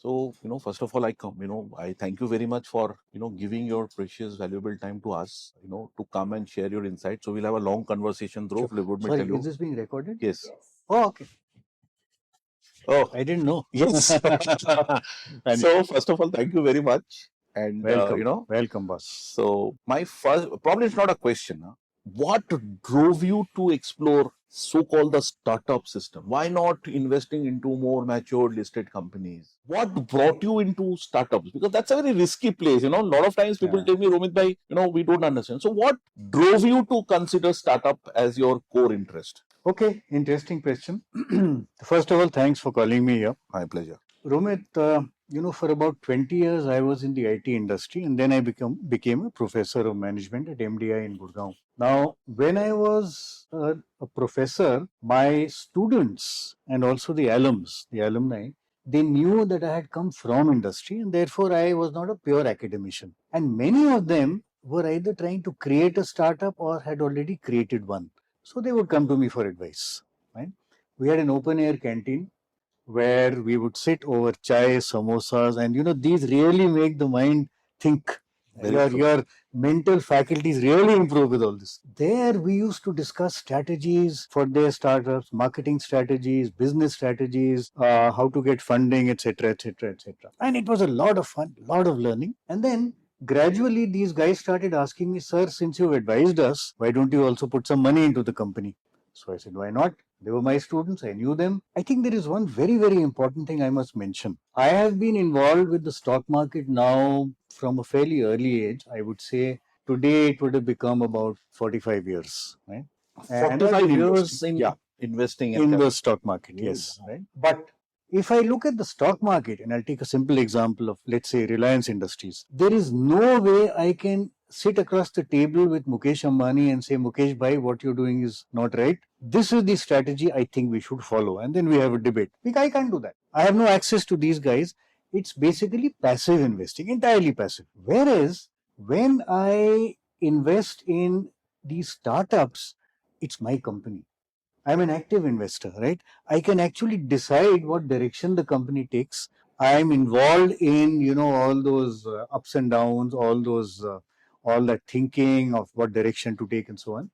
So, first of all, I thank you very much for, giving your precious, valuable time to us, to come and share your insights. So we'll have a long conversation, Dhruv. Let me Sorry, tell you. is this being recorded? Yes. Oh, okay. Oh, I didn't know. yes. And So, first of all, thank you very much. And, welcome, boss. so my first, probably it's not a question. Huh? What drove you to explore so-called the startup system? Why not investing into more mature listed companies? What brought you into startups? Because that's a very risky place. A lot of times people Yeah. tell me, Romit bhai, we don't understand. So what drove you to consider startup as your core interest? Okay, interesting question. First of all, thanks for calling me here. My pleasure. Romit, for about 20 years, I was in the IT industry, and then I became a professor of management at MDI in Gurgaon. Now, when I was a professor, my students and also the alumni, they knew that I had come from industry, and therefore I was not a pure academician. And many of them were either trying to create a startup or had already created one. So they would come to me for advice. Right? We had an open air canteen where we would sit over chai, samosas, and these really make the mind think. Your mental faculties really improve with all this. There, we used to discuss strategies for their startups, marketing strategies, business strategies, how to get funding, etc., etc., etc. And it was a lot of fun, a lot of learning. And then gradually, these guys started asking me, "Sir, since you've advised us, why don't you also put some money into the company?" So I said, "Why not? They were my students. I knew them." I think there is one very, very important thing I must mention. I have been involved with the stock market now from a fairly early age. I would say today it would have become about 45 years. Right? 45 years in investing in the stock market, yes. Right? But if I look at the stock market, and I'll take a simple example of, let's say, Reliance Industries, there is no way I can sit across the table with Mukesh Ambani and say, "Mukesh bhai, what you're doing is not right. This is the strategy I think we should follow." And then we have a debate. I can't do that. I have no access to these guys. It's basically passive investing, entirely passive. Whereas when I invest in these startups, it's my company. I'm an active investor, right? I can actually decide what direction the company takes. I'm involved in, all those ups and downs, all that thinking of what direction to take and so on.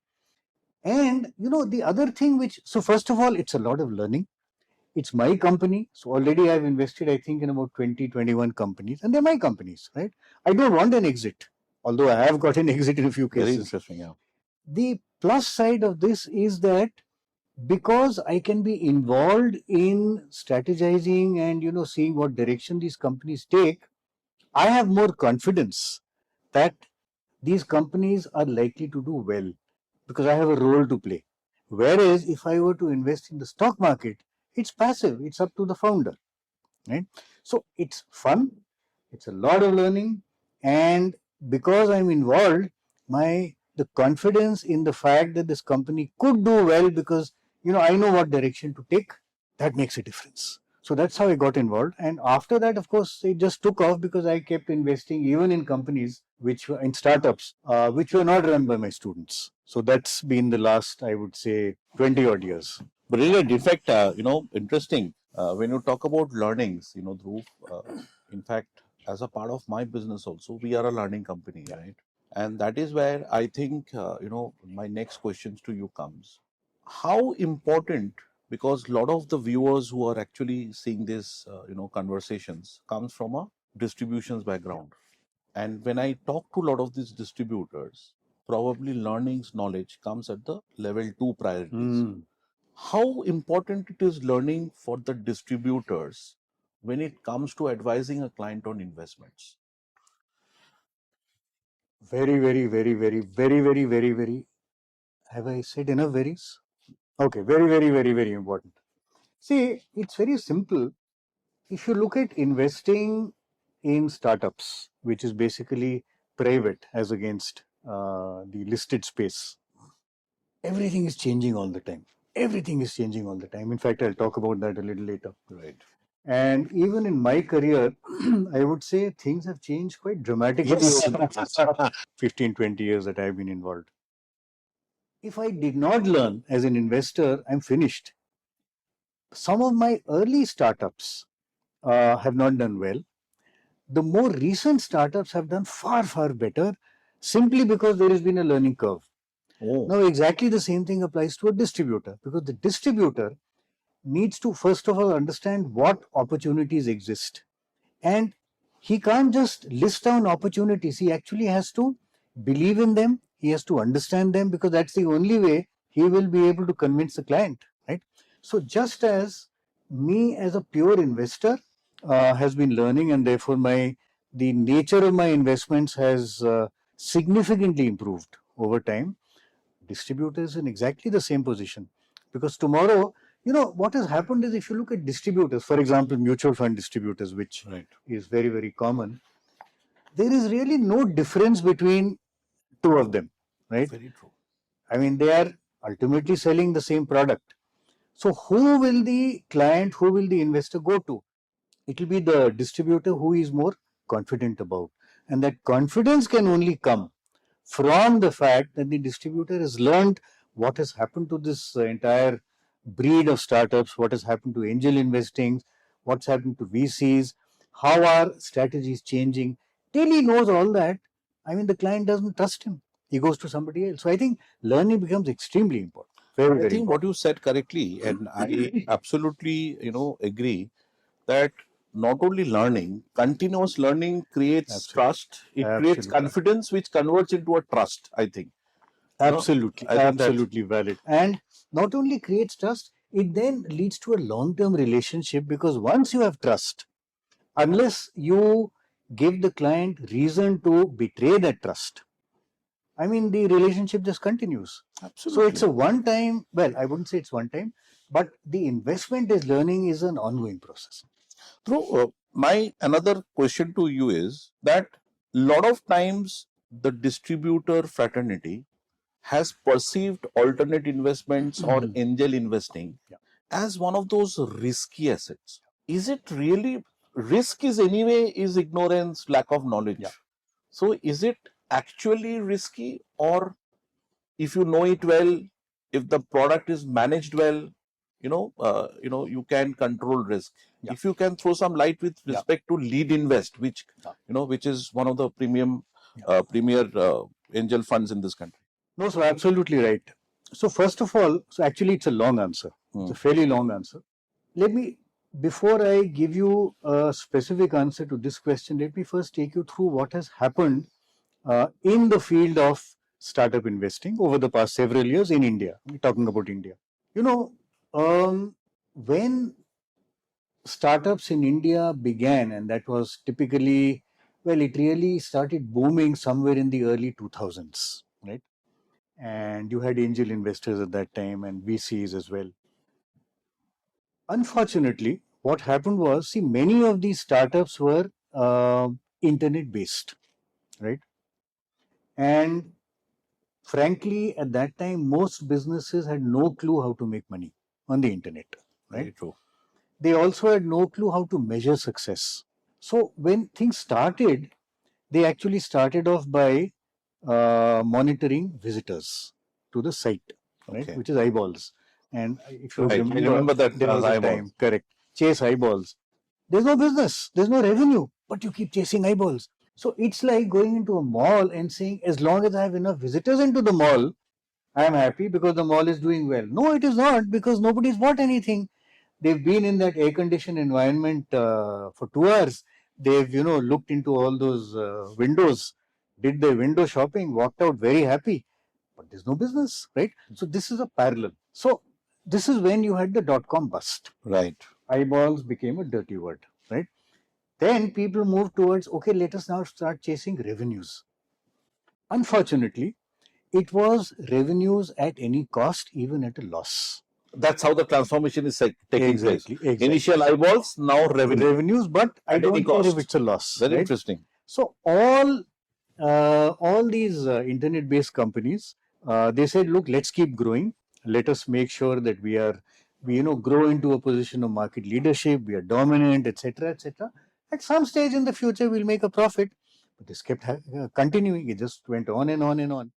And, the other thing so first of all, it's a lot of learning. It's my company. So already I've invested, I think, in about 20, 21 companies, and they're my companies, right? I don't want an exit, although I have got an exit in a few cases. Very interesting, yeah. The plus side of this is that because I can be involved in strategizing and seeing what direction these companies take, I have more confidence that these companies are likely to do well because I have a role to play. Whereas if I were to invest in the stock market, it's passive, it's up to the founder. Right? So it's fun, it's a lot of learning, and because I'm involved, the confidence in the fact that this company could do well because I know what direction to take, that makes a difference. So that's how I got involved. And after that, of course, it just took off because I kept investing even in companies which were in startups, which were not run by my students. So that's been the last, I would say, 20 odd years. But really, a defect, interesting. When you talk about learnings, Dhruv, in fact, as a part of my business also, we are a learning company, right? And that is where I think, my next questions to you comes. How important, because a lot of the viewers who are actually seeing this, conversations comes from a distributions background. And when I talk to a lot of these distributors, probably learnings knowledge comes at the level 2 priorities. How important it is learning for the distributors when it comes to advising a client on investments? Very, very, very, very, very, very, very, very. Have I said enough varies? Okay, very, very, very, very important. See, it's very simple. If you look at investing in startups, which is basically private as against the listed space, everything is changing all the time. Everything is changing all the time. In fact, I'll talk about that a little later. Right. And even in my career, I would say things have changed quite dramatically over the 15, 20 years that I've been involved. If I did not learn as an investor, I'm finished. Some of my early startups, have not done well. The more recent startups have done far, far better simply because there has been a learning curve. Oh, Now, exactly the same thing applies to a distributor, because the distributor needs to first of all understand what opportunities exist. And he can't just list down opportunities, he actually has to believe in them, he has to understand them, because that's the only way he will be able to convince the client, right? So, just as me as a pure investor has been learning, and therefore the nature of my investments has significantly improved over time, distributors in exactly the same position. Because tomorrow, what has happened is, if you look at distributors, for example, mutual fund distributors, which right. is very, very common, there is really no difference between two of them, right? Very true. I mean, they are ultimately selling the same product. So, who will the client, who will the investor go to? It will be the distributor who is more confident about. And that confidence can only come from the fact that the distributor has learned what has happened to this entire breed of startups, what has happened to angel investing, what's happened to VCs, how our strategy is changing. Till he knows all that, I mean, the client doesn't trust him. He goes to somebody else. So I think learning becomes extremely important. Very, I very think what important. you said correctly, and I absolutely, agree that not only learning, continuous learning creates Absolutely. trust. It creates Absolutely. confidence, which converts into a trust. I think. Absolutely, I think that absolutely valid. And not only creates trust, it then leads to a long term relationship, because once you have trust, unless you give the client reason to betray that trust, I mean, the relationship just continues. So it's absolutely. a one time, well, I wouldn't say it's one time, but the investment is learning is an ongoing process. So, my another question to you is that lot of times the distributor fraternity has perceived alternate investments or angel investing Yeah. as one of those risky assets. Is it really risk? Is anyway is ignorance, lack of knowledge. Yeah. So, is it actually risky, or if you know it well, if the product is managed well, you can control risk. Yeah. If you can throw some light with Yeah. respect to lead invest, which Yeah. which is one of the premier angel funds in this country. No, so absolutely right. So, first of all, so actually, it's a long answer. It's a fairly long answer. Let me, before I give you a specific answer to this question, let me first take you through what has happened in the field of startup investing over the past several years in India. We're talking about India. You know, when startups in India began, and that was typically, well, it really started booming somewhere in the early 2000s, right? And you had angel investors at that time and VCs as well. Unfortunately, what happened was, see, many of these startups were internet based, right? And frankly, at that time, most businesses had no clue how to make money on the internet, right? Very true. They also had no clue how to measure success. So when things started, they actually started off by monitoring visitors to the site, right, Okay. which is eyeballs. And if you Right. I remember, remember that there as was a eyeball. time, correct, chase eyeballs. There's no business, there's no revenue, but you keep chasing eyeballs. So it's like going into a mall and saying, as long as I have enough visitors into the mall, I am happy because the mall is doing well. No, it is not, because nobody's bought anything. They've been in that air conditioned environment for 2 hours. They've, looked into all those windows, did their window shopping, walked out very happy, but there's no business, right? So this is a parallel. So this is when you had the dot-com bust. Right. Eyeballs became a dirty word, right? Then people moved towards, okay, let us now start chasing revenues. Unfortunately, it was revenues at any cost, even at a loss. That's how the transformation is taking place. Exactly. Initial eyeballs, now revenue Revenues, but I at any don't care if cost. it's a loss, Very right? interesting. So all these internet-based companies, they said, look, let's keep growing. Let us make sure that we grow into a position of market leadership. We are dominant, etc., etc. At some stage in the future, we'll make a profit. But this kept continuing. It just went on and on and on.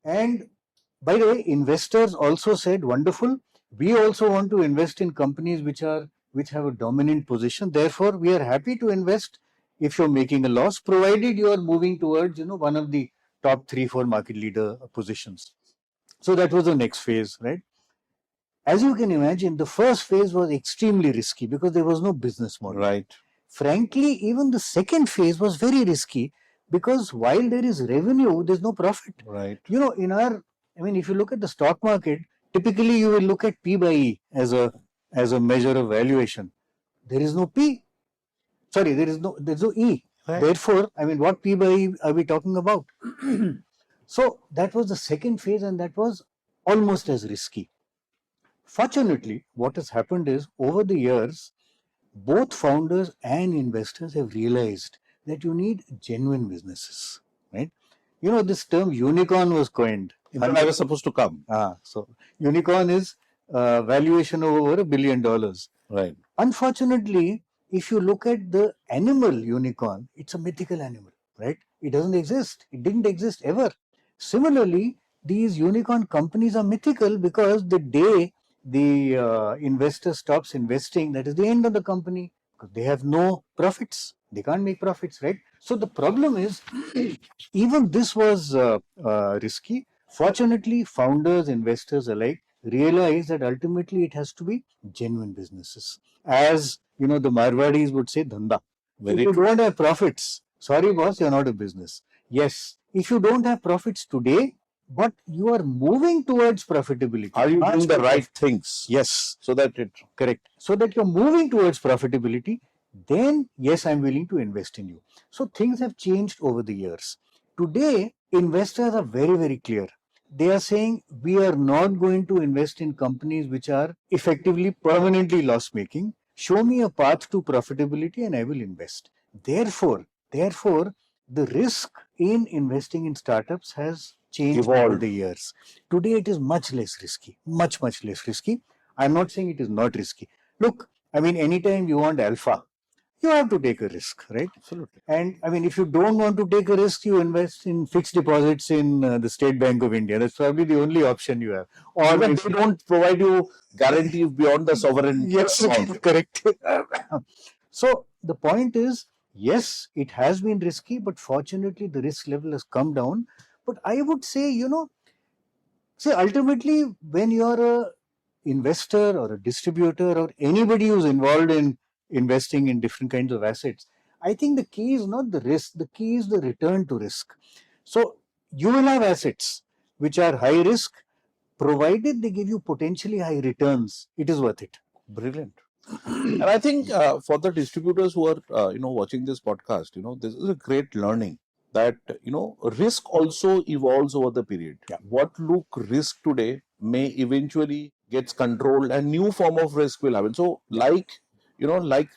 And by the way, investors also said, wonderful. We also want to invest in companies which are which have a dominant position. Therefore, we are happy to invest if you're making a loss, provided you are moving towards, one of the top 3, 4 market leader positions. So that was the next phase, right? As you can imagine, the first phase was extremely risky because there was no business model. Right. Frankly, even the second phase was very risky because while there is revenue, there's no profit. Right. If you look at the stock market, typically you will look at P by E as a measure of valuation. There is no P. Sorry, there's no E. Right. Therefore, what P by E are we talking about? So that was the second phase, and that was almost as risky. Fortunately, what has happened is over the years, both founders and investors have realized that you need genuine businesses, right? This term unicorn was coined. I was supposed to come. So unicorn is valuation of over $1 billion. Right. Unfortunately, if you look at the animal unicorn, it's a mythical animal, right? It doesn't exist. It didn't exist ever. Similarly, these unicorn companies are mythical because the day the investor stops investing, that is the end of the company, because they have no profits. They can't make profits, right? So the problem is, even this was risky. Fortunately, founders, investors alike realize that ultimately it has to be genuine businesses. As the Marwadis would say, dhanda. If you don't have profits, sorry boss, you're not a business. Yes, if you don't have profits today, but you are moving towards profitability. Are you doing the right things? Yes. So that it Correct. So that you're moving towards profitability, then yes, I'm willing to invest in you. So things have changed over the years. Today, investors are very, very clear. They are saying we are not going to invest in companies which are effectively permanently loss making. Show me a path to profitability and I will invest. Therefore, the risk in investing in startups has changed over the years. Today, it is much less risky, much, much less risky. I'm not saying it is not risky. Look, anytime you want alpha, you have to take a risk, right? Absolutely. And if you don't want to take a risk, you invest in fixed deposits in the State Bank of India. That's probably the only option you have. Or they don't provide you guarantees beyond the sovereign amount. Correct. So the point is, yes, it has been risky, but fortunately the risk level has come down. But I would say, ultimately, when you're a investor or a distributor or anybody who's involved in investing in different kinds of assets, I think the key is not the risk, the key is the return to risk. So you will have assets which are high risk, provided they give you potentially high returns, it is worth it. Brilliant. And I think for the distributors who are watching this podcast, this is a great learning that risk also evolves over the period. Yeah. What look risk today may eventually gets controlled and new form of risk will happen. So like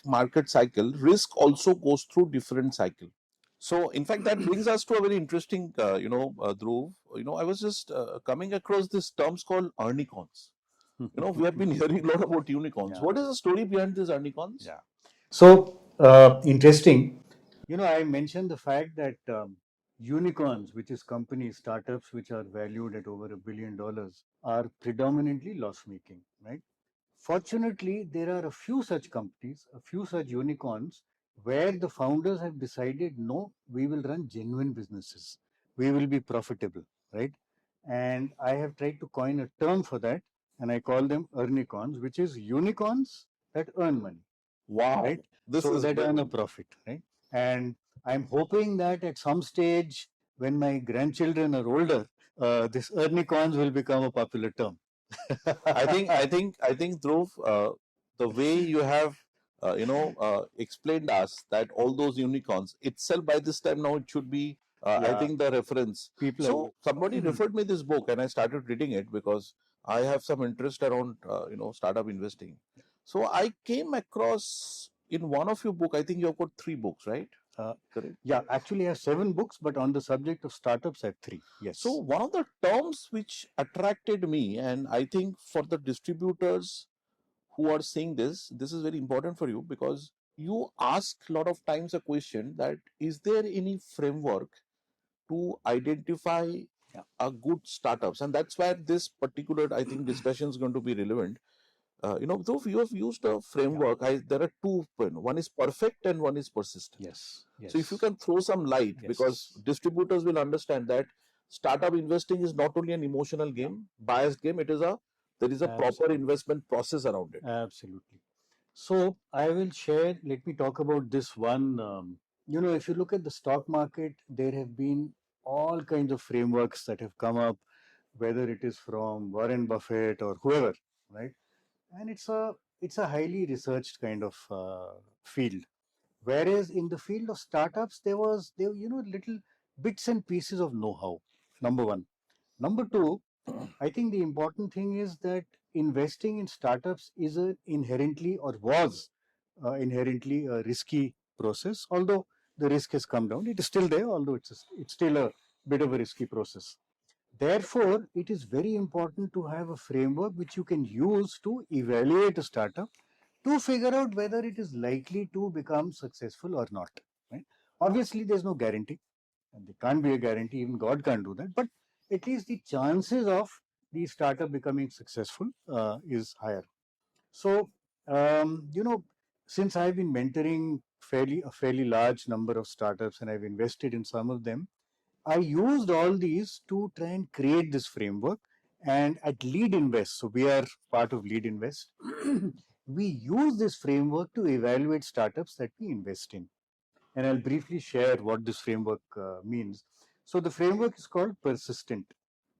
market cycle, risk also goes through different cycle. So in fact that brings us to a very interesting Dhruv. I was just coming across this terms called unicorns. We have been hearing a lot about unicorns. Yeah. What is the story behind these unicorns? Yeah. So interesting. I mentioned the fact that unicorns, which is companies, startups which are valued at over $1 billion, are predominantly loss making, right? Fortunately, there are a few such companies, a few such unicorns, where the founders have decided, no, we will run genuine businesses. We will be profitable, right? And I have tried to coin a term for that, and I call them earnicons, which is unicorns that earn money. Wow. Right? This So is that earn a brilliant. profit, right? And I'm hoping that at some stage, when my grandchildren are older, this earnicons will become a popular term. I think Dhruv, the way you have explained us that all those unicorns itself by this time now it should be I Yeah. think the reference. People So somebody referred me this book and I started reading it because I have some interest around startup investing. So I came across in one of your book. I think you have got 3 books, right? Correct. Yeah, actually I have 7 books, but on the subject of startups, I have 3. Yes. So one of the terms which attracted me, and I think for the distributors who are seeing this is very important for you because you ask a lot of times a question that is there any framework to identify Yeah. a good startups, and that's where this particular I think discussion is going to be relevant. though you have used a framework, there are two, one is perfect and one is persistent. Yes. So if you Yes. can throw some light, because Yes. distributors will understand that startup investing is not only an emotional Yeah. game, biased game, there is a proper Absolutely. investment process around it. Absolutely. So I will share, let me talk about this one. If you look at the stock market, there have been all kinds of frameworks that have come up, whether it is from Warren Buffett or whoever, right? And it's a highly researched kind of field. Whereas in the field of startups, there little bits and pieces of know-how. Number one. Number two, I think the important thing is that investing in startups is a inherently or was inherently a risky process. Although the risk has come down, it is still there. Although it's still a bit of a risky process. Therefore, it is very important to have a framework which you can use to evaluate a startup to figure out whether it is likely to become successful or not. Right? Obviously, there's no guarantee, and there can't be a guarantee. Even God can't do that. But at least the chances of the startup becoming successful is higher. So, since I've been mentoring a fairly large number of startups, and I've invested in some of them, I used all these to try and create this framework. And at Lead Invest, so we are part of Lead Invest, we use this framework to evaluate startups that we invest in. And I'll briefly share what this framework means. So the framework is called persistent,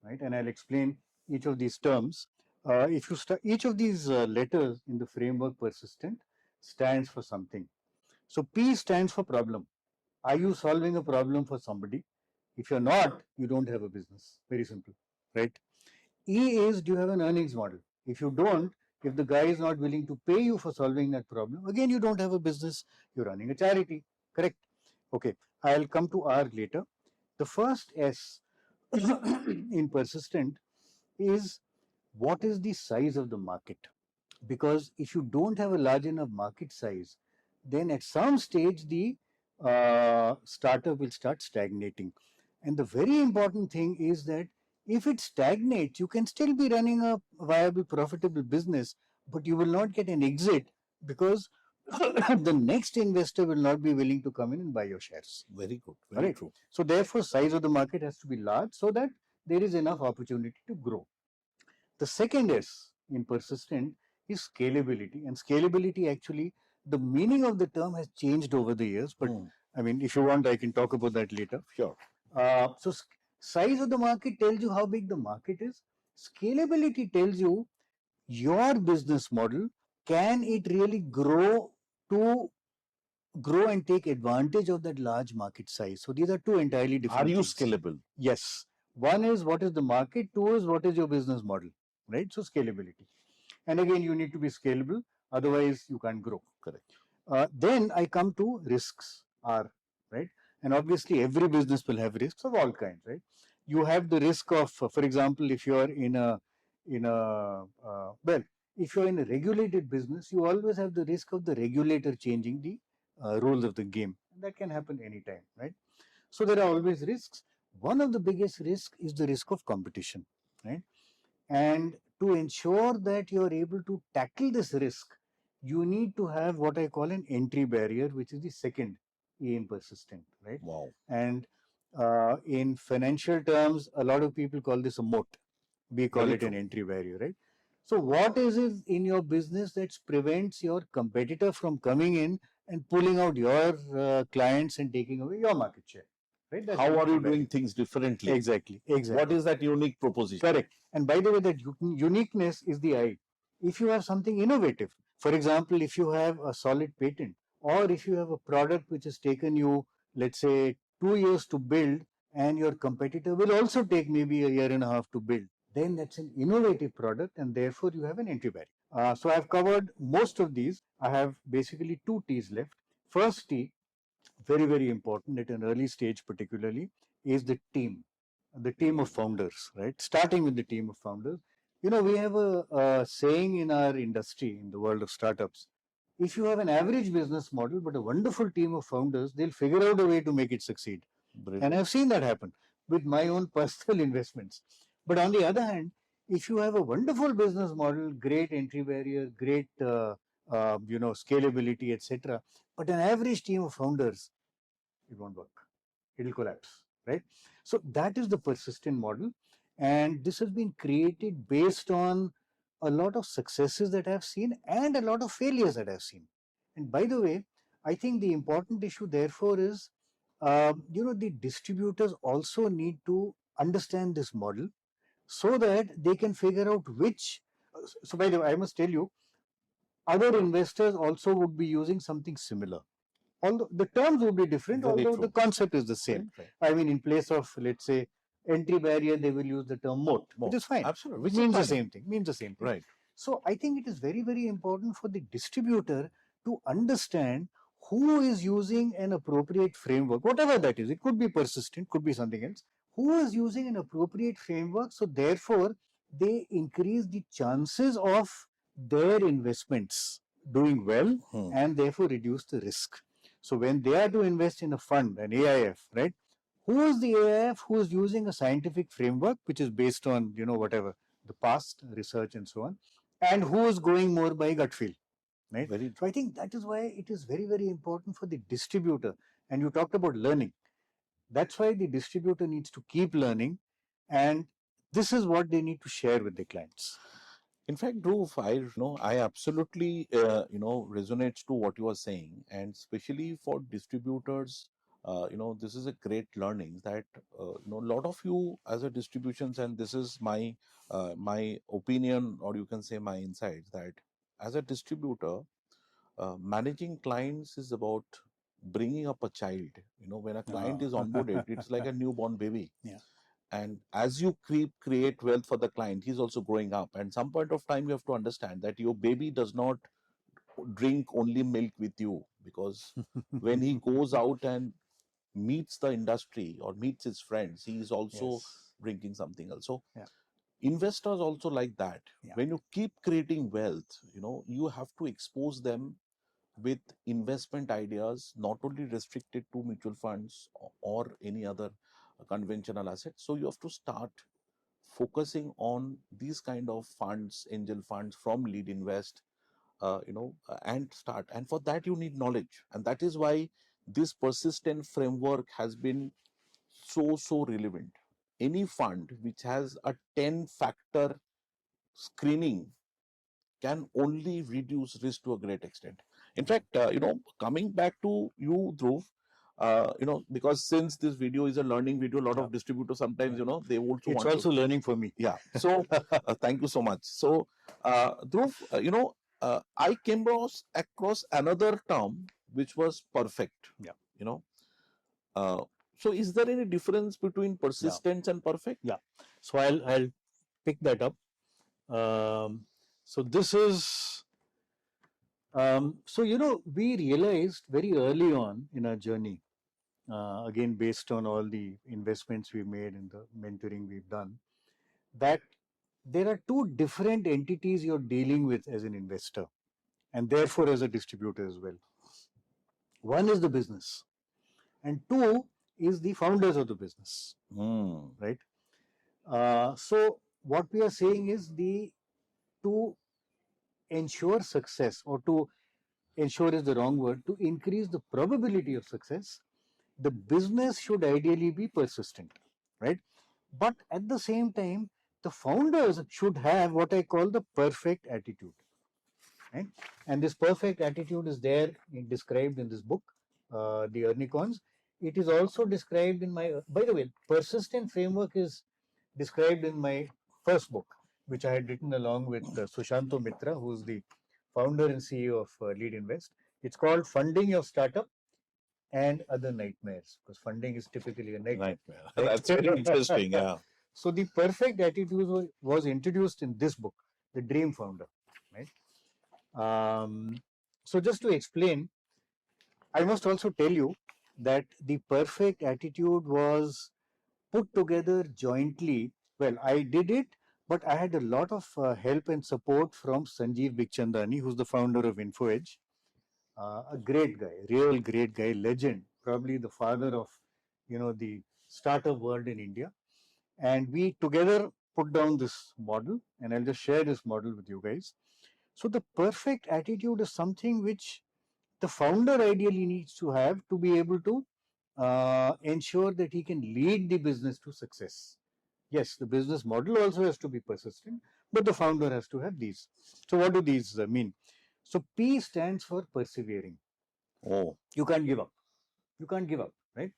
right? And I'll explain each of these terms. If you start, each of these letters in the framework persistent stands for something. So P stands for problem. Are you solving a problem for somebody? If you're not, you don't have a business. Very simple, right? E is, do you have an earnings model? If you don't, if the guy is not willing to pay you for solving that problem, again, you don't have a business. You're running a charity, correct? Okay, I'll come to R later. The first S in persistent is, what is the size of the market? Because if you don't have a large enough market size, then at some stage the startup will start stagnating. And the very important thing is that if it stagnates, you can still be running a viable, profitable business, but you will not get an exit because the next investor will not be willing to come in and buy your shares. Very good, very Right. true. So therefore, size of the market has to be large so that there is enough opportunity to grow. The second S in persistent is scalability. And scalability, actually, the meaning of the term has changed over the years. But I mean, if you want, I can talk about that later. Sure. So size of the market tells you how big the market is. Scalability tells you your business model, can it really grow and take advantage of that large market size. So these are two entirely different Are you things. scalable? Yes. One is what is the market, two is what is your business model, right? So scalability. And again, you need to be scalable, otherwise you can't grow. Correct. Then I come to risks, R, right? And obviously every business will have risks of all kinds, right? You have the risk of, for example, if you are if you're in a regulated business, you always have the risk of the regulator changing the rules of the game. And that can happen anytime, right? So there are always risks. One of the biggest risks is the risk of competition, right? And to ensure that you are able to tackle this risk, you need to have what I call an entry barrier, which is the second E in persistent, right? Wow. And in financial terms, a lot of people call this a moat. We call Very it an true. entry barrier, right? So what is it in your business that prevents your competitor from coming in and pulling out your clients and taking away your market share? Right? That's How the are entry you barrier. doing things differently? Exactly. What is that unique proposition? Correct. And by the way, that uniqueness is the I. If you have something innovative, for example, if you have a solid patent, or if you have a product which has taken you, let's say, 2 years to build, and your competitor will also take maybe a year and a half to build, then that's an innovative product, and therefore you have an entry barrier. So I've covered most of these. I have basically two T's left. First T, very, very important at an early stage, particularly, is the team of founders, right? Starting with the team of founders. We have a saying in our industry, in the world of startups. If you have an average business model, but a wonderful team of founders, they'll figure out a way to make it succeed. Brilliant. And I've seen that happen with my own personal investments. But on the other hand, if you have a wonderful business model, great entry barrier, great scalability, etc., but an average team of founders, it won't work. It will collapse, right? So that is the persistent model, and this has been created based on a lot of successes that I've seen and a lot of failures that I've seen. And by the way, I think the important issue therefore is, the distributors also need to understand this model so that they can figure out which. So by the way, I must tell you, other investors also would be using something similar. Although the terms would be different, Very although the true. concept is the same. Right, right. I mean, in place of, let's say, entry barrier, they will use the term moat, which More. is fine, Absolutely. which Which is means the fine. same thing, means the same thing. Right. So I think it is very, very important for the distributor to understand who is using an appropriate framework, whatever that is. It could be persistent, could be something else. Who is using an appropriate framework, so therefore they increase the chances of their investments doing well and therefore reduce the risk. So when they are to invest in a fund, an AIF, right? Who is the AIF who is using a scientific framework which is based on, whatever, the past research and so on, and who is going more by gut feel, right? Very So true. I think that is why it is very, very important for the distributor. And you talked about learning. That's why the distributor needs to keep learning, and this is what they need to share with the clients. In fact, Dhruv, I absolutely, resonates to what you are saying, and especially for distributors, this is a great learning that, a lot of you as a distributions, and this is my opinion, or you can say my insight, that as a distributor, managing clients is about bringing up a child. When a client is onboarded, it's like a newborn baby. Yeah. And as you create wealth for the client, he's also growing up, and some point of time you have to understand that your baby does not drink only milk with you, because when he goes out and meets the industry or meets his friends, he is also Yes. drinking something else. So Yeah. investors also like that. Yeah. When you keep creating wealth, you have to expose them with investment ideas, not only restricted to mutual funds or any other conventional assets. So you have to start focusing on these kind of funds, angel funds from lead invest, and start. And for that you need knowledge, and that is why this persistent framework has been so relevant. Any fund which has a 10-factor screening can only reduce risk to a great extent. In fact, coming back to you, Dhruv, because since this video is a learning video, a lot Yeah. of distributors sometimes, they also It's want to. also learning for me. Yeah. So thank you so much. So, Dhruv, I came across another term which was perfect. Yeah. You know, uh, so is there any difference between Yeah. persistence and perfect? Yeah. So I'll pick that up. So this is we realized very early on in our journey, again based on all the investments we made and the mentoring we've done, that there are two different entities you're dealing with as an investor, and therefore as a distributor as well. One is the business, and two is the founders of the business, right? So what we are saying is, to ensure success, or to ensure is the wrong word, to increase the probability of success, the business should ideally be persistent, right? But at the same time, the founders should have what I call the perfect attitude, right? And this perfect attitude is there described in this book, the Ernicons. It is also described in my, by the way, persistent framework is described in my first book, which I had written along with Sushanto Mitra, who's the founder and CEO of Lead Invest. It's called Funding Your Startup and Other Nightmares, because funding is typically a nightmare. Nightmare. That's very interesting. Yeah. So the perfect attitude was introduced in this book, The Dream Founder, right? So just to explain, I must also tell you that the perfect attitude was put together jointly. Well, I did it, but I had a lot of help and support from Sanjeev Bikhchandani, who's the founder of InfoEdge. A great guy, real great guy, legend, probably the father of, the startup world in India. And we together put down this model and I'll just share this model with you guys. So the perfect attitude is something which the founder ideally needs to have to be able to ensure that he can lead the business to success. Yes, the business model also has to be persistent, but the founder has to have these. So what do these mean? So P stands for persevering. Oh, You can't give up. You can't give up, right?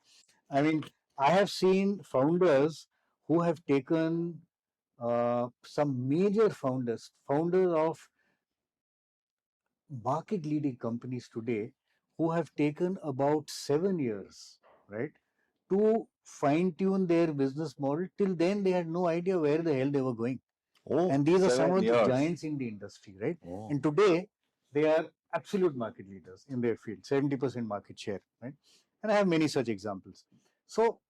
I mean, I have seen founders who have taken some major founders of market leading companies today who have taken about 7 years, right, to fine tune their business model. Till then, they had no idea where the hell they were going. oh, And these are some seven of the years. giants in the industry, right? Oh, And today, they are absolute market leaders in their field, 70% market share, right? And I have many such examples. So,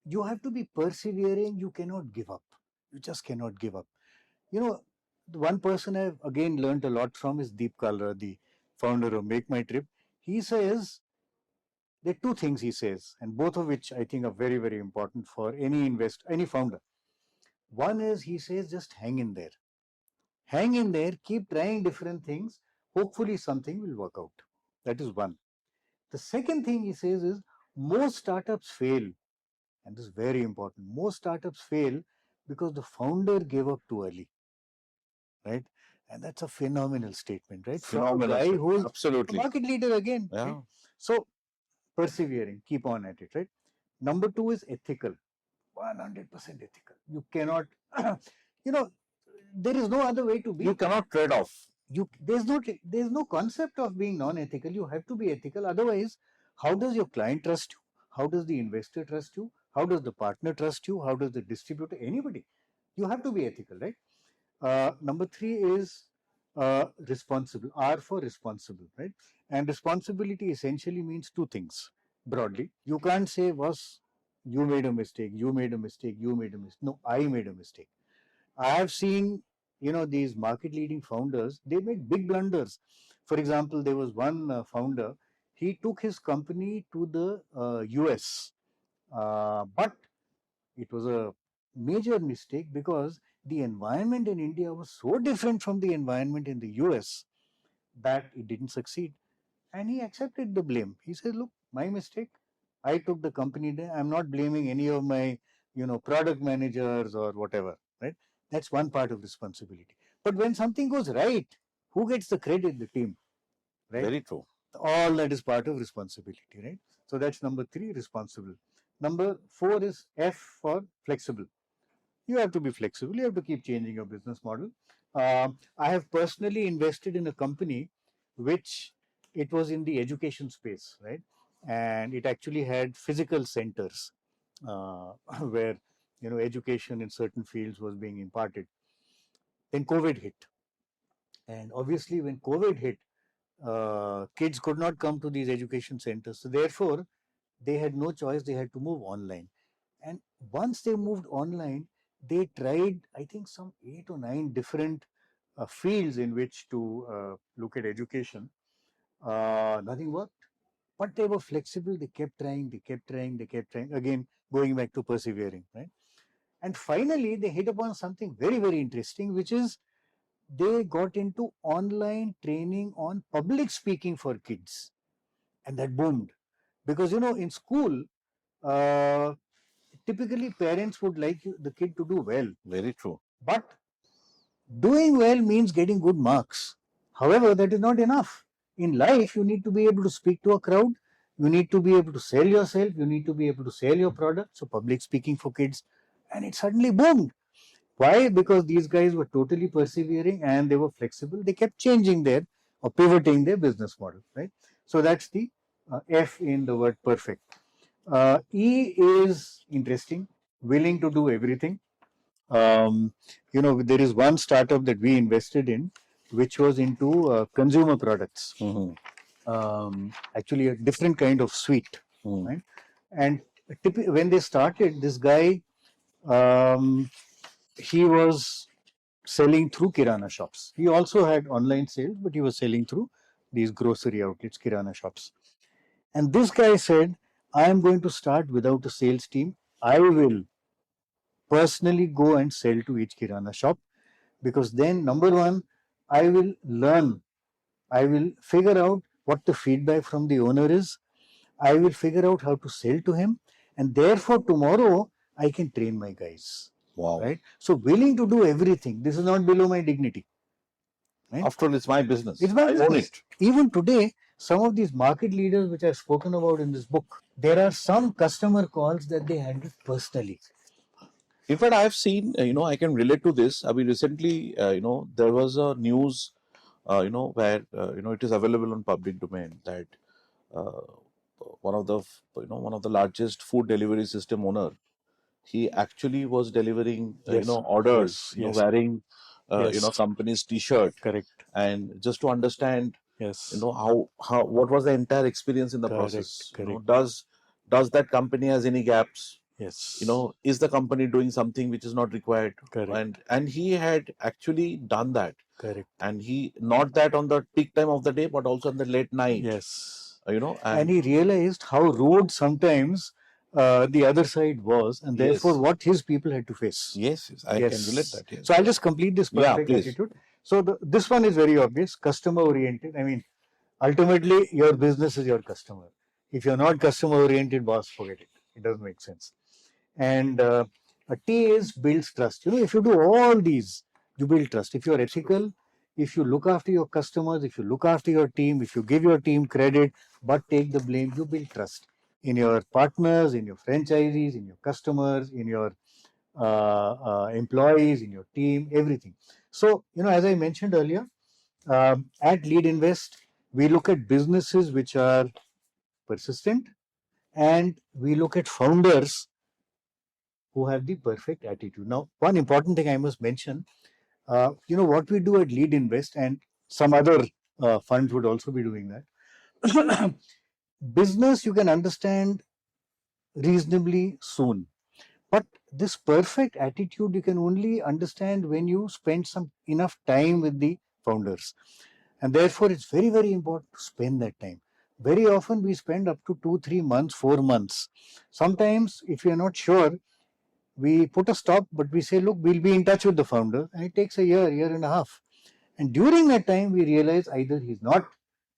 you have to be persevering. You cannot give up. You just cannot give up. You know, the one person I've again learned a lot from is Deep Kalra, the founder of Make My Trip. He says there are two things he says, and both of which I think are very, very important for any founder. One is he says just hang in there. Hang in there, keep trying different things. Hopefully something will work out. That is one. The second thing he says is most startups fail, and this is very important. Most startups fail because the founder gave up too early, right? And that's a phenomenal statement, right? From a phenomenal guy statement. who is a Absolutely. market leader again, right? Yeah. So persevering, keep on at it, right? Number two is ethical, 100% ethical. You cannot, you know, there is no other way to You be. cannot trade off. There's no concept of being non-ethical. You have to be ethical. Otherwise, how does your client trust you? How does the investor trust you? How does the partner trust you? How does the distributor? Anybody? You have to be ethical, right? Number three is responsible. R for responsible, right? And responsibility essentially means two things broadly. You can't say, "Was you made a mistake? You made a mistake. You made a mistake." No, I made a mistake. I have seen, these market leading founders. They made big blunders. For example, there was one founder. He took his company to the US, but it was a major mistake because the environment in India was so different from the environment in the US that it didn't succeed. And he accepted the blame. He said, "Look, my mistake. I took the company there. I'm not blaming any of my, product managers or whatever, right? That's one part of responsibility. But when something goes right, who gets the credit? The team, right? Very true. All that is part of responsibility, right? So that's number three, responsible. Number four is F for flexible. You have to be flexible. You have to keep changing your business model. I have personally invested in a company which it was in the education space, right? And it actually had physical centers where education in certain fields was being imparted. Then COVID hit, and obviously when COVID hit, kids could not come to these education centers. So therefore, they had no choice. They had to move online. And once they moved online, they tried, I think, some 8 or 9 different fields in which to look at education. Nothing worked, but they were flexible. They kept trying, they kept trying, they kept trying. Again, going back to persevering, right? And finally, they hit upon something very, very interesting, which is they got into online training on public speaking for kids. And that boomed. Because, in school, uh, typically parents would like the kid to do well, Very true. but doing well means getting good marks. However, that is not enough. In life, you need to be able to speak to a crowd, you need to be able to sell yourself, you need to be able to sell your product. So public speaking for kids, and it suddenly boomed. Why? Because these guys were totally persevering and they were flexible. They kept changing their or pivoting their business model, right? So that's the F in the word perfect. E is interesting, willing to do everything. There is one startup that we invested in, which was into consumer products. Mm-hmm. Actually, a different kind of sweet, Mm. right? And when they started, this guy, um, he was selling through kirana shops. He also had online sales, but he was selling through these grocery outlets, kirana shops. And this guy said, "I am going to start without a sales team. I will personally go and sell to each kirana shop, because then, number one, I will learn, I will figure out what the feedback from the owner is, I will figure out how to sell to him, and therefore tomorrow I can train my guys. Wow. Right? So willing to do everything. This is not below my dignity. Right? After all, it's my business. It's my I business. own it. Even today, some of these market leaders which I've spoken about in this book, there are some customer calls that they handle personally. In fact, I've seen, I can relate to this. I mean, recently, there was a news, where, it is available on public domain that uh, one of the largest food delivery system owner, he actually was delivering, Yes. orders, Yes. wearing, Yes. company's T-shirt, Correct. and just to understand, Yes. how what was the entire experience in the Correct. process. Correct. Does that company has any gaps? Yes. Is the company doing something which is not required? Correct. And he had actually done that, Correct. and he, not that on the peak time of the day, but also in the late night. Yes. And he realized how rude sometimes the other side was, and therefore Yes. what his people had to face. Yes, I can relate that. Yes. So I'll just complete this Yeah, perfect please. attitude. So this one is very obvious, customer oriented. I mean, ultimately your business is your customer. If you're not customer oriented, boss, forget it. It doesn't make sense. And a T is builds trust. If you do all these, you build trust. If you're ethical, if you look after your customers, if you look after your team, if you give your team credit but take the blame, you build trust in your partners, in your franchisees, in your customers, in your employees, in your team, everything. So, as I mentioned earlier, at Lead Invest, we look at businesses which are persistent, and we look at founders who have the perfect attitude. Now, one important thing I must mention, what we do at Lead Invest, and some other funds would also be doing that. Business you can understand reasonably soon, but this perfect attitude you can only understand when you spend some enough time with the founders, and therefore it's very, very important to spend that time. Very often we spend up to 2-3 months, 4 months. Sometimes if you're not sure, we put a stop, but we say, look, we'll be in touch with the founder, and it takes a year and a half. And during that time, we realize either he's not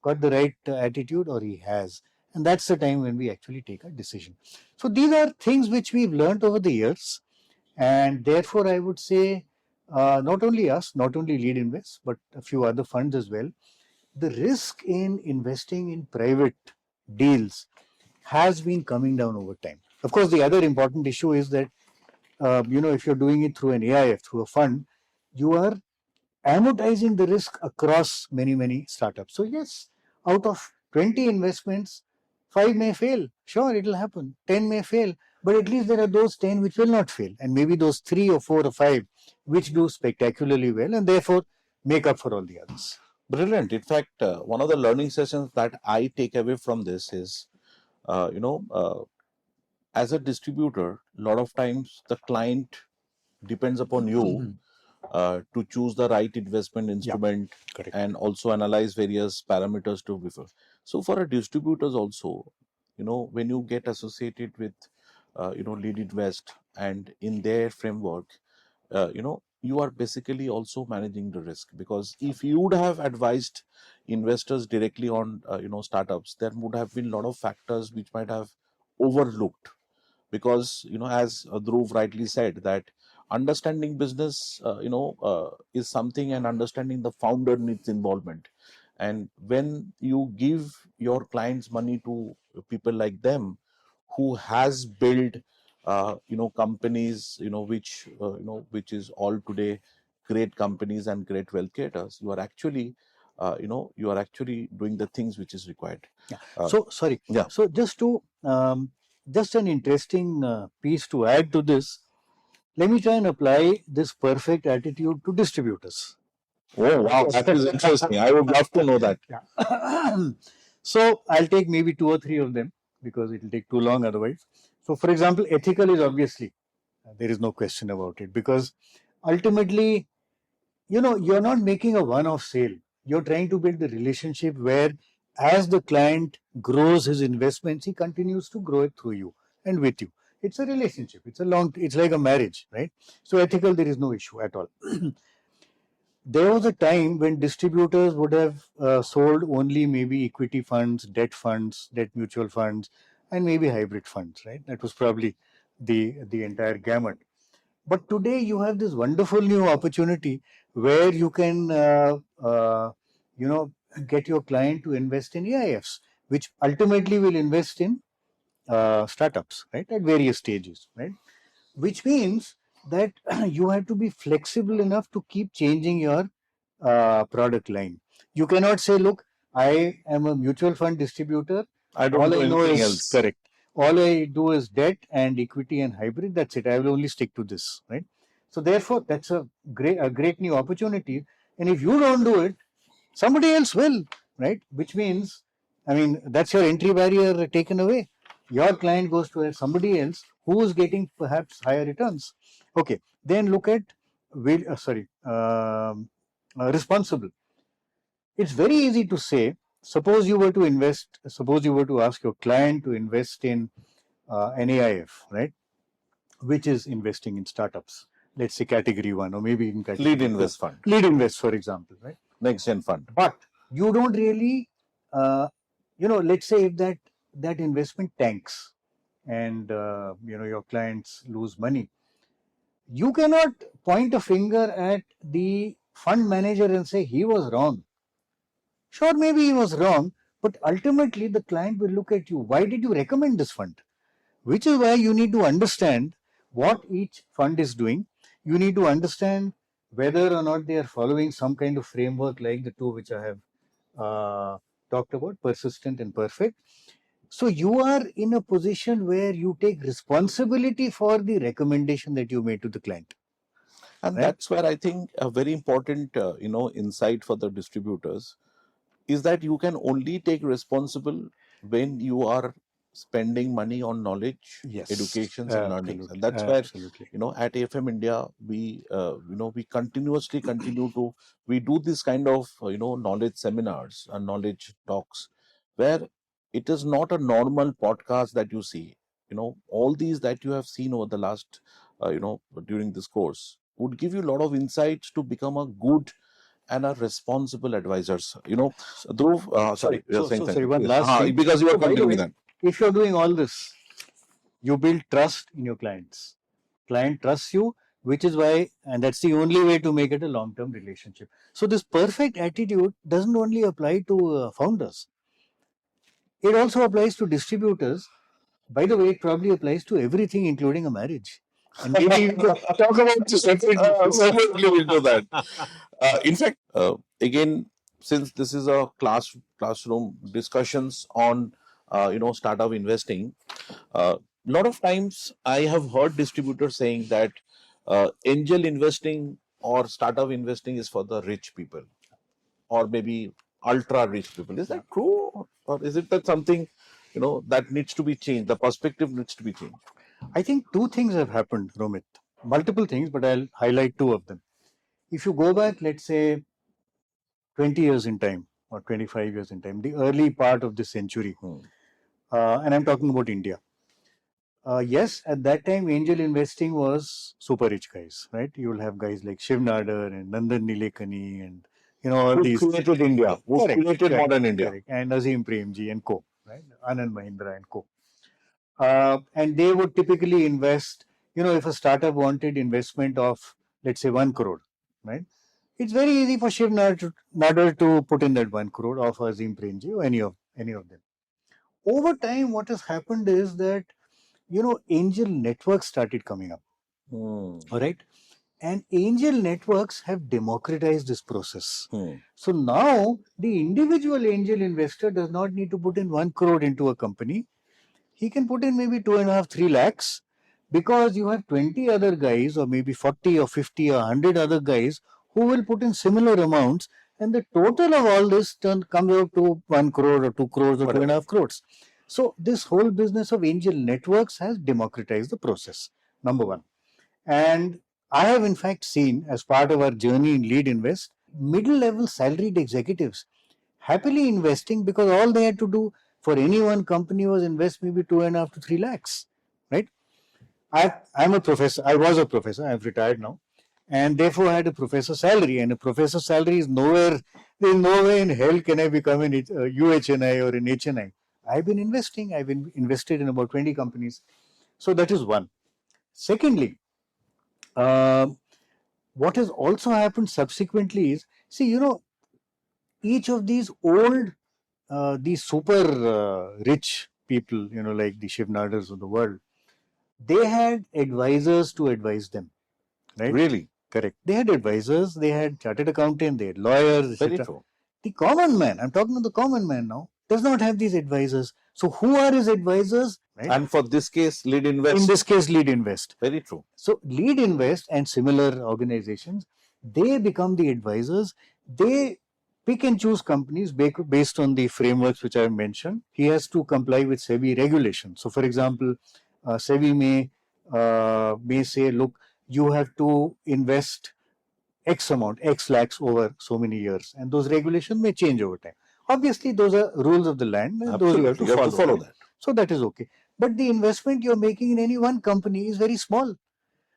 got the right attitude or he has. And that's the time when we actually take a decision. So these are things which we've learned over the years. And therefore, I would say, not only us, not only Lead Invest, but a few other funds as well, the risk in investing in private deals has been coming down over time. Of course, the other important issue is that if you're doing it through an AIF, through a fund, you are amortizing the risk across many, many startups. So yes, out of 20 investments, 5 may fail. Sure, it will happen. 10 may fail, but at least there are those 10 which will not fail, and maybe those 3 or 4 or 5 which do spectacularly well, and therefore make up for all the others. Brilliant. In fact, one of the learning sessions that I take away from this is, as a distributor, a lot of times the client depends upon you to choose the right investment instrument, Correct. and also analyze various parameters to refer. So for a distributors also, when you get associated with, Lead Invest, and in their framework, you are basically also managing the risk, because if you would have advised investors directly on, startups, there would have been a lot of factors which might have overlooked, because as Dhruv rightly said, that understanding business, is something, and understanding the founder needs involvement. And when you give your clients money to people like them, who has built, companies, which is all today great companies and great wealth creators, you are actually doing the things which is required. Yeah. Uh, So sorry. yeah. So just an interesting piece to add to this. Let me try and apply this perfect attitude to distributors. Oh, wow, that is interesting. I would love to know that. Yeah. So I'll take maybe 2 or 3 of them because it will take too long otherwise. So for example, ethical is obviously, there is no question about it, because ultimately, you're not making a one-off sale. You're trying to build the relationship where, as the client grows his investments, he continues to grow it through you and with you. It's a relationship. It's like a marriage, right? So ethical, there is no issue at all. There was a time when distributors would have sold only maybe equity funds, debt mutual funds, and maybe hybrid funds, right? That was probably the entire gamut. But today you have this wonderful new opportunity where you can, you know, get your client to invest in AIFs, which ultimately will invest in startups, right, at various stages, right? Which means that you have to be flexible enough to keep changing your product line. You cannot say, look, I am a mutual fund distributor. I don't All do I know anything is else. correct. All I do is debt and equity and hybrid. That's it. I will only stick to this, right? So therefore, that's a great new opportunity. And if you don't do it, somebody else will, right? Which means, I mean, that's your entry barrier taken away. Your client goes to somebody else who is getting perhaps higher returns. Okay, then look at responsible. It's very easy to say. Suppose you were to ask your client to invest in an AIF, right? Which is investing in startups. Let's say category one or maybe even Lead category two. invest fund, Lead invest, for example, right? next gen fund. But you don't really, uh, let's say if that investment tanks and your clients lose money, you cannot point a finger at the fund manager and say he was wrong. Sure, maybe he was wrong, but ultimately the client will look at you. Why did you recommend this fund? Which is why you need to understand what each fund is doing. You need to understand whether or not they are following some kind of framework like the two which I have talked about, persistent and perfect. So you are in a position where you take responsibility for the recommendation that you made to the client, And right? that's where I think a very important, insight for the distributors is that you can only take responsible when you are spending money on knowledge, Yes, educations, and learnings. And absolutely, that's where, absolutely. at AFM India, we continuously continue to, we do this kind of, knowledge seminars and knowledge talks where it is not a normal podcast that you see. All these that you have seen over the last, during this course would give you a lot of insights to become a good and are responsible advisors. Dhruv, sorry, you're saying Sorry, something. one Yes. last thing. Because you are So by the continuing way, that. if you're doing all this, you build trust in your clients. Client trusts you, which is why, and that's the only way to make it a long-term relationship. So this perfect attitude doesn't only apply to founders. It also applies to distributors. By the way, it probably applies to everything, including a marriage. And maybe we could talk about this separately. Absolutely, we'll do that. In fact, again, since this is a classroom discussions on, startup investing, a lot of times I have heard distributors saying that angel investing or startup investing is for the rich people or maybe ultra rich people. Is Yeah. that true, or is it that something that needs to be changed? The perspective needs to be changed. I think two things have happened, Romit. Multiple things, but I'll highlight two of them. If you go back, let's say 20 years in time or 25 years in time, the early part of the century, Hmm. and I'm talking about India. Yes, at that time, angel investing was super rich guys, right? You will have guys like Shiv Nadar and Nandan Nilekani and all Who these. created India? Who Correct, created correct, modern India? correct. And Azim Premji and co, right? Anand Mahindra and co. And they would typically invest, if a startup wanted investment of, let's say, 1 crore, right? It's very easy for Shiv Nadar to put in that 1 crore of Azim Premji or any of them. Over time, what has happened is that angel networks started coming up. Hmm. All right. And angel networks have democratized this process. Hmm. So now the individual angel investor does not need to put in 1 crore into a company. He can put in maybe 2.5, 3 lakhs because you have 20 other guys, or maybe 40 or 50 or 100 other guys who will put in similar amounts. And the total of all this comes out to 1 crore or 2 crores or Whatever. 2.5 crores. So this whole business of angel networks has democratized the process. Number one. And I have in fact seen, as part of our journey in Lead Invest, middle level salaried executives happily investing because all they had to do for any one company was invest maybe 2.5 to 3 lakhs, right? I'm a professor. I was a professor. I've retired now, and therefore I had a professor salary. And a professor salary is nowhere. There's no way in hell can I become an UHNI or an HNI. I've been investing. I've been invested in about 20 companies. So that is one. Secondly, uh, what has also happened subsequently is, see, each of these old, these super rich people, like the Shivnadars of the world, they had advisors to advise them, right? Really? Correct. They had advisors, they had chartered accountant, they had lawyers, Very etc. true. The common man, I'm talking to the common man now, does not have these advisors. So who are his advisors? Right? And for this case, lead In invest. this case, Lead Invest. Very true. So Lead Invest and similar organizations, they become the advisors. They pick and choose companies based on the frameworks which I have mentioned. He has to comply with SEBI regulations. So, for example, SEBI may say, look, you have to invest X amount, X lakhs over so many years, and those regulations may change over time. Obviously, those are rules of the land, and those you have to follow. that. So that is okay. But the investment you're making in any one company is very small.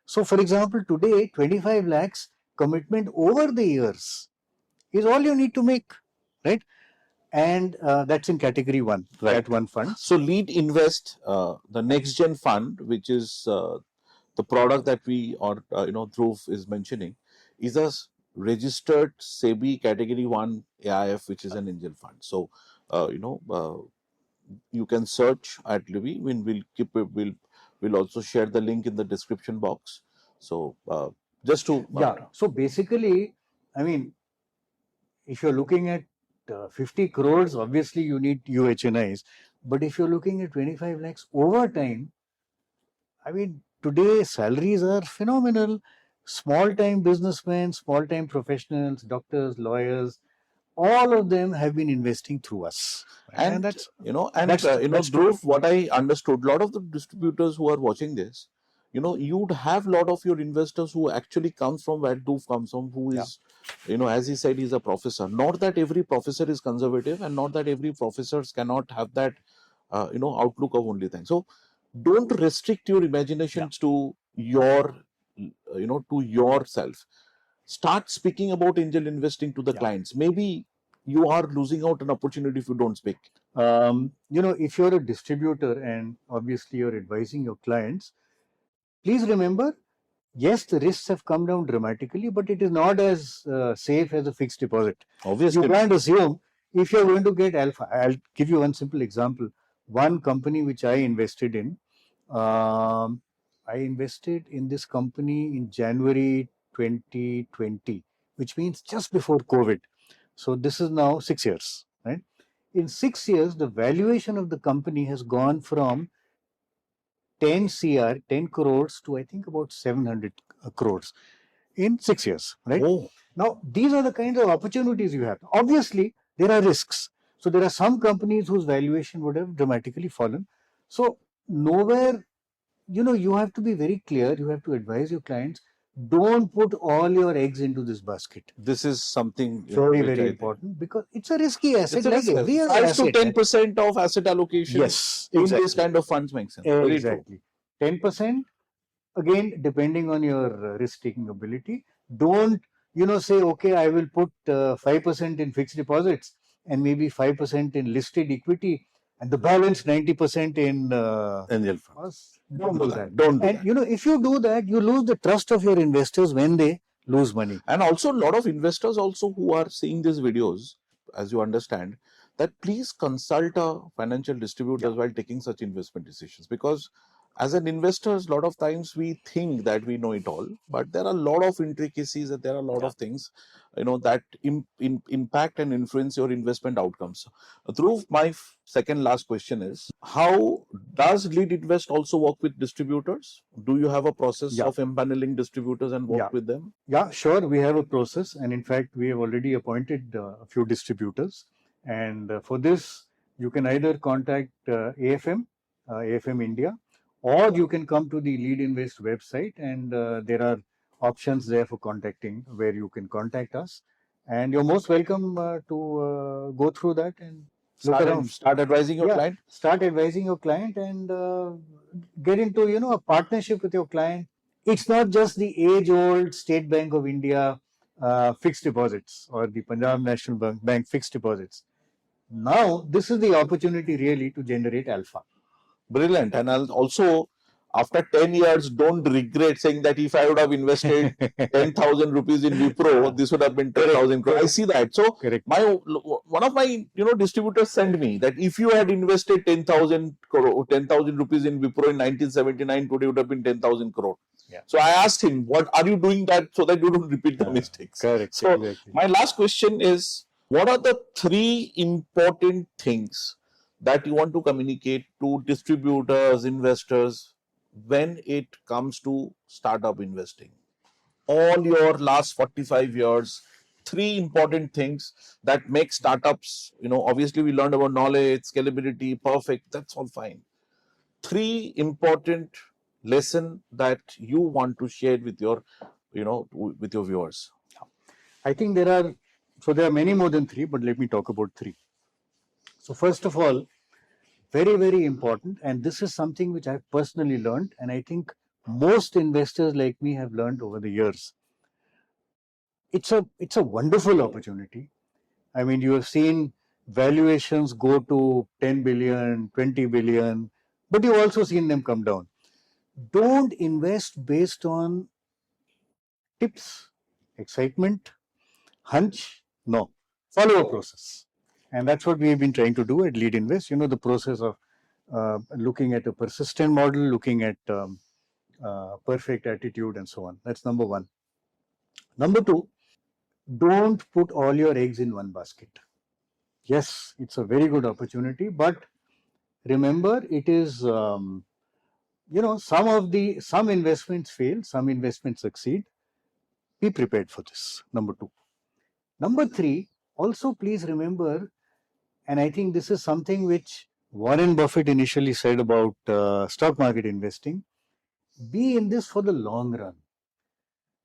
So, for example, today 25 lakhs commitment over the years is all you need to make, right? And that's in category one, Right. that one fund. So lead invest, the next gen fund, which is the product that we or Dhruv is mentioning, is a registered SEBI category 1 AIF, which is an angel fund. So you can search at Libby. We'll also share the link in the description box. So just to So basically, I mean, if you're looking at 50 crores, obviously you need UHNIs. But if you're looking at 25 lakhs over time, I mean, today salaries are phenomenal. Small time businessmen, small time professionals, doctors, lawyers, all of them have been investing through us. And Dhruv, what I understood, a lot of the distributors who are watching this, you'd have a lot of your investors who actually comes from where Dhruv comes from, who is, as he said, he's a professor. Not that every professor is conservative, and not that every professors cannot have that, outlook of only thing. So don't restrict your imaginations to your, to yourself. Start speaking about angel investing to the clients. Maybe you are losing out an opportunity if you don't speak. If you're a distributor and obviously you're advising your clients, please remember, yes, the risks have come down dramatically, but it is not as safe as a fixed deposit. Obviously, you can't assume if you're going to get alpha. I'll give you one simple example. One company which I invested in, I invested in this company in January 2020, which means just before COVID. So this is now 6 years, right? In 6 years, the valuation of the company has gone from 10 crores to I think about 700 crores in 6 years, right? Oh. Now, these are the kinds of opportunities you have. Obviously, there are risks. So there are some companies whose valuation would have dramatically fallen. So nowhere, you have to be very clear. You have to advise your clients, don't put all your eggs into this basket. This is something very important, because it's a risky asset. It's like every other 5 asset. to 10% of asset allocation. Yes, in this kind of funds makes sense. Very exactly. 10%, again, depending on your risk-taking ability. Don't, say, okay, I will put 5% in fixed deposits and maybe 5% in listed equity and the balance 90% in angel funds. Don't do that. Don't do And that. if you do that, you lose the trust of your investors when they lose money. And also a lot of investors also who are seeing these videos, as you understand, that please consult a financial distributors while taking such investment decisions, because as an investors, a lot of times we think that we know it all, but there are a lot of intricacies and there are a lot of things, that impact and influence your investment outcomes. Dhruv, my second last question is, how does Lead Invest also work with distributors? Do you have a process of empaneling distributors and work with them? Yeah, sure. We have a process, and in fact, we have already appointed a few distributors. And for this, you can either contact AFM India, or you can come to the Lead Invest website, and there are options there for contacting, where you can contact us. And you're most welcome to go through that and look around. Start advising your client. Start advising your client, and get into, a partnership with your client. It's not just the age-old State Bank of India fixed deposits or the Punjab National Bank fixed deposits. Now, this is the opportunity really to generate alpha. Brilliant. And I'll also, after 10 years, don't regret saying that if I would have invested 10,000 rupees in Wipro, this would have been 10,000 crore. I see that. So Correct. one of my distributors sent me that if you had invested 10,000 crore, 10,000 rupees in Wipro in 1979, today would have been 10,000 crore. Yeah. So I asked him, what are you doing that so that you don't repeat the mistakes? Correct. So Exactly. my last question is, what are the 3 important things that you want to communicate to distributors, investors when it comes to startup investing? All your last 45 years, 3 important things that make startups, obviously we learned about knowledge, scalability, perfect, that's all fine. 3 important lesson that you want to share with your, with your viewers. I think there are many more than 3, but let me talk about 3. So first of all, very, very important, and this is something which I've personally learned, and I think most investors like me have learned over the years. It's a wonderful opportunity. I mean, you have seen valuations go to 10 billion, 20 billion, but you've also seen them come down. Don't invest based on tips, excitement, hunch. No, follow a process. And that's what we've been trying to do at Lead Invest. The process of looking at a persistent model, looking at perfect attitude, and so on. That's number 1. Number 2, don't put all your eggs in one basket. Yes, it's a very good opportunity, but remember, it is some investments fail, some investments succeed. Be prepared for this. Number 2. Number 3, also please remember, and I think this is something which Warren Buffett initially said about stock market investing, be in this for the long run.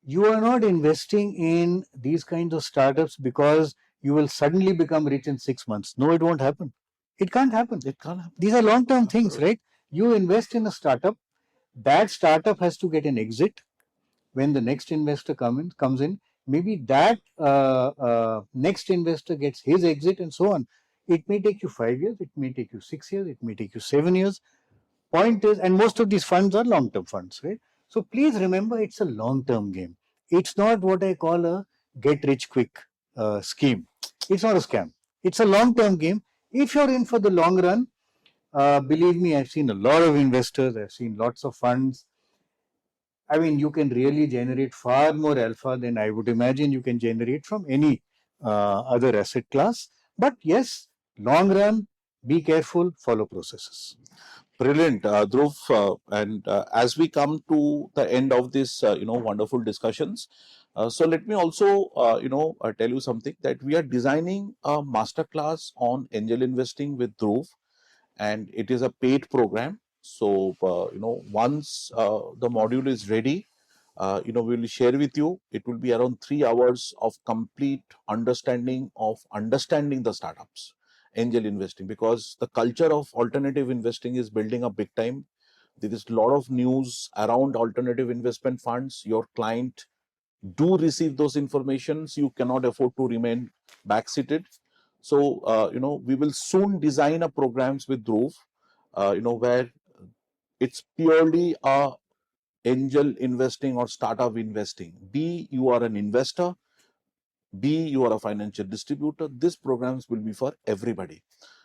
You are not investing in these kinds of startups because you will suddenly become rich in 6 months. No, it won't happen. It can't happen. It can't happen. These are long-term things, right? You invest in a startup, that startup has to get an exit. When the next investor comes in, maybe that next investor gets his exit and so on. It may take you 5 years, it may take you 6 years, it may take you 7 years. Point is, and most of these funds are long-term funds, right? So please remember, it's a long-term game. It's not what I call a get-rich-quick scheme. It's not a scam. It's a long-term game. If you're in for the long run, believe me, I've seen a lot of investors, I've seen lots of funds. I mean, you can really generate far more alpha than I would imagine you can generate from any other asset class. But yes, long run, be careful, follow processes. Brilliant, Dhruv. And as we come to the end of this, wonderful discussions, so let me also, tell you something that we are designing a masterclass on angel investing with Dhruv, and it is a paid program. So, once the module is ready, we will share with you. It will be around 3 hours of complete understanding the startups, angel investing, because the culture of alternative investing is building up big time. There is a lot of news around alternative investment funds. Your client do receive those informations. You cannot afford to remain backseated. So, we will soon design a programs with Dhruv, where it's purely a angel investing or startup investing. B, you are an investor. B, you are a financial distributor. These programs will be for everybody.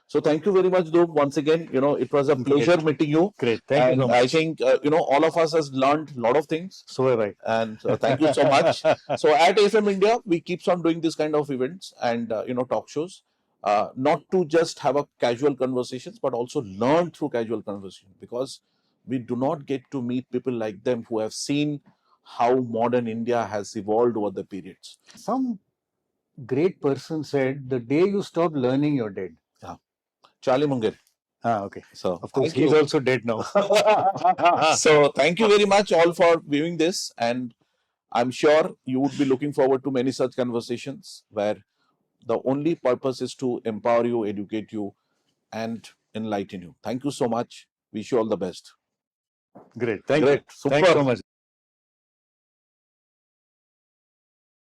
So thank you very much, Dhruv. Once again, it was a pleasure meeting you. Great. Thank you so much. I think, all of us has learned a lot of things. So have I. And thank you so much. So at AFM India, we keeps on doing this kind of events and, talk shows. Not to just have a casual conversations, but also learn through casual conversation, because we do not get to meet people like them who have seen how modern India has evolved over the periods. Some great person said, the day you stop learning, you're dead. Yeah. Charlie Munger. Okay. So of course, he's also dead now. So thank you very much all for viewing this, and I'm sure you would be looking forward to many such conversations where the only purpose is to empower you, educate you, and enlighten you. Thank you so much. Wish you all the best. Great. Thank you. Great. Thanks Super. so much.